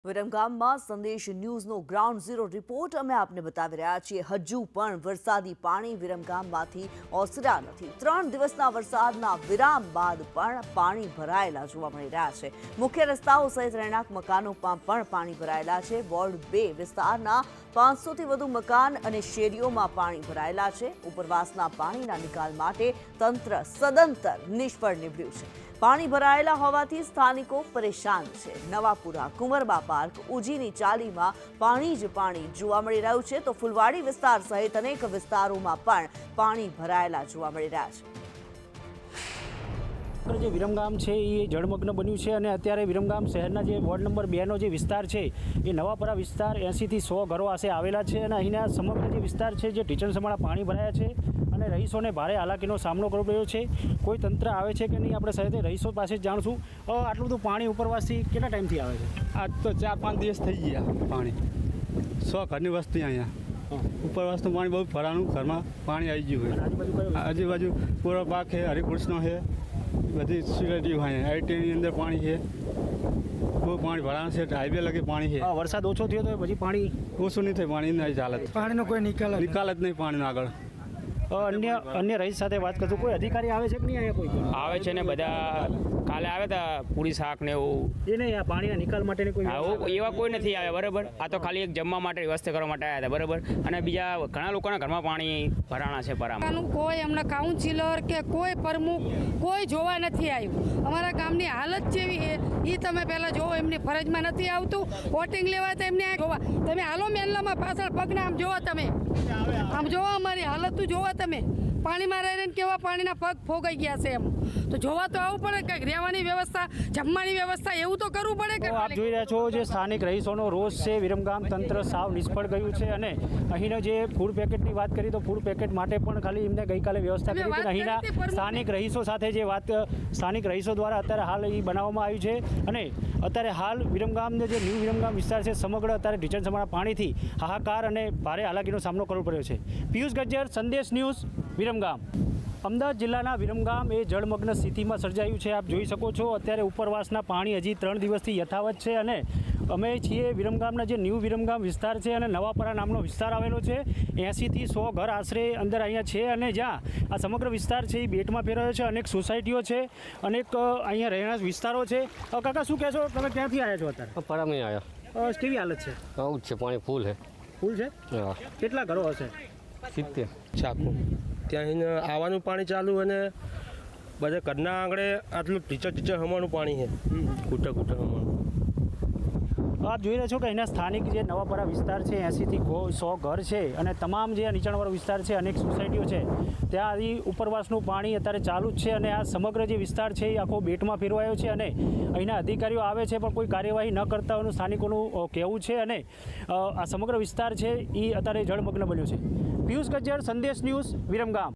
વિરમગામમાં સંદેશ ન્યૂઝનો ground zero report અમે આપને બતાવી રહ્યા છીએ। હજુ પણ વરસાદી પાણી વિરમગામમાંથી ઓસર્યા નથી। 3 દિવસના વરસાદના વિરામ બાદ પણ પાણી ભરાયેલા જોવા મળી રહ્યા છે। મુખ્ય રસ્તાઓ સહિત રહેણાંક મકાનોમાં પણ પાણી ભરાયેલા છે। વોર્ડ 2 વિસ્તારના 500થી વધુ મકાન અને શેરીઓમાં પાણી ભરાયેલા છે। ઉપરવાસના પાણીના નિકાલ માટે તંત્ર સદંતર નિષ્ફળ નીવડ્યું છે। પાણી ભરાયેલા હોવાથી સ્થાનિકો પરેશાન છે। નવાપુરા, કુંવરબા પાર્ક, ઉજીની ચાલીમાં પાણી જ પાણી જોવા મળી રહ્યું છે, તો ફુલવાડી વિસ્તાર સહિત અનેક વિસ્તારોમાં પણ પાણી ભરાયેલા જોવા મળી રહ્યા છે। જે વિરમગામ છે એ જળમગ્ન બન્યું છે અને અત્યારે વિરમગામ શહેરના જે વોર્ડ નંબર 2નો જે વિસ્તાર છે એ નવાપરા વિસ્તાર 80થી 100 ઘરો આસે આવેલા છે અને અહીંના સમગ્ર જે વિસ્તાર છે જે ઢીચણસમાળા પાણી ભરાયા છે અને રહીશોને ભારે હાલાકીનો સામનો કરવો પડ્યો છે। કોઈ તંત્ર આવે છે કે નહીં આપણે સાથે રહીશો પાસે જ જાણશું। આટલું બધું પાણી ઉપરવાસથી કેટલા ટાઈમથી આવે છે? આજ તો 4-5 દિવસ થઈ ગયા પાણી 100 ઘરની વસ્તી અહીંયા ઉપરવાસનું પાણી બહુ ભરાનું ઘરમાં પાણી આવી ગયું હોય। આજુબાજુ પૂરો પાક છે, હરિકૃષ્ણ છે, બધી સોસાયટીઓ હોય, આઈટીની અંદર પાણી છે, બહુ પાણી ભરાનું છે, હાઈવે લગે પાણી છે। વરસાદ ઓછો થયો તો પછી પાણી ઓછું નહીં થાય, પાણી નહીં ચાલત, પાણીનો કોઈ નિકાલ જ નહીં પાણીનો આગળ। અન્ય રહીશ સાથે વાત કરશું, કોઈ અધિકારી આવે છે કે નહીં અહીંયા? કોઈ આવે છે ને, બધા કાલે આવ્યા હતા પૂરી શાક ને એવું। એ નહીં, આ પાણીના નિકાલ માટેની કોઈ એવા કોઈ નથી આવ્યા, બરાબર। આ તો ખાલી એક જમવા માટે વ્યવસ્થા કરવા માટે આવ્યા હતા, બરાબર। અને બીજા ઘણા લોકોના ઘરમાં પાણી ભરાણા છે પરામાં। કોઈ એમના કાઉન્સિલર કે કોઈ પ્રમુખ કોઈ જોવા નથી આવ્યું। અમારા ગામની હાલત જેવી છે એ તમે પહેલાં જોવો, એમની ફરજમાં નથી આવતું વોટિંગ લેવા, તો એમને જોવા તમે હાલો મેનલામાં પાછળ પગના આમ જોવો, તમે આમ જોવો અમારી હાલત જોવો તમે। પાણીમાં રહીને કેવા પાણીના પગ ફોગાઈ ગયા છે, એમ તો જોવા તો આવવું પડે। કંઈક રહેવાની વ્યવસ્થા, જમવાની વ્યવસ્થા એવું તો કરવું પડે કે આપ જોઈ રહ્યા છો જે સ્થાનિક રહીશોનો રોષ છે। વિરમગામ તંત્ર સાવ નિષ્ફળ ગયું છે અને અહીંનો જે ફૂડ પેકેટની વાત કરી તો ફૂડ પેકેટ માટે પણ ખાલી એમને ગઈકાલે વ્યવસ્થા કરી હતી। અહીંના સ્થાનિક રહીશો સાથે જે વાત સ્થાનિક રહીશો દ્વારા અત્યારે હાલ એ બનાવવામાં આવી છે અને અત્યારે હાલ વિરમગામનો જે ન્યૂ વિરમગામ વિસ્તાર છે સમગ્ર અત્યારે ઢીચણસમાળા પાણીથી હાહાકાર અને ભારે હાલાકીનો સામનો કરવો પડ્યો છે। પિયુષ ગજ્જર, સંદેશ ન્યૂઝ, વિરમગામ। અમદાવાદ જિલ્લાના વિરમગામ એ જળમગ્ન સ્થિતિમાં સર્જાયું છે। આપ જોઈ શકો છો અત્યારે ઉપરવાસના પાણી હજી 3 દિવસથી યથાવત છે અને અમે છીએ વિરમગામના જે ન્યૂ વિરમગામ વિસ્તાર છે અને નવાપરા નામનો વિસ્તાર આવેલો છે। 80થી 100 ઘર આશરે અંદર અહીંયા છે અને જ્યાં આ સમગ્ર વિસ્તાર છે એ બેટમાં ફેરવાયો છે। અનેક સોસાયટીઓ છે, અનેક અહીંયા રહેણાંક વિસ્તારો છે। કાકા શું કહેશો, તમે ક્યાંથી આવ્યા છો અત્યારે? પરામાં આવ્યા। કેવી હાલત છે? આવું જ છે, પાણી ફૂલ છે। ફૂલ છે? કેટલા ઘરો હશે? 70 ચાકુ ત્યાં આવવાનું પાણી ચાલુ અને બધા ઘરના આંગળે આટલું ટીચર હમણાંનું પાણી છે, કૂટર હમણાં। આપ જોઈ રહ્યા છો કે અહીંના સ્થાનિક જે નવાપરા વિસ્તાર છે 80થી 100 ઘર છે અને તમામ જે નીચાણવાળો વિસ્તાર છે, અનેક સોસાયટીઓ છે, ત્યાં ઉપરવાસનું પાણી અત્યારે ચાલુ જ છે અને આ સમગ્ર જે વિસ્તાર છે એ આખો બેટમાં ફેરવાયો છે અને અહીંના અધિકારીઓ આવે છે પણ કોઈ કાર્યવાહી ન કરતા હોવાનું સ્થાનિકોનું કહેવું છે અને આ સમગ્ર વિસ્તાર છે એ અત્યારે જળમગ્ન બન્યો છે। પિયુષ ગજ્જર, સંદેશ ન્યૂઝ, વિરમગામ।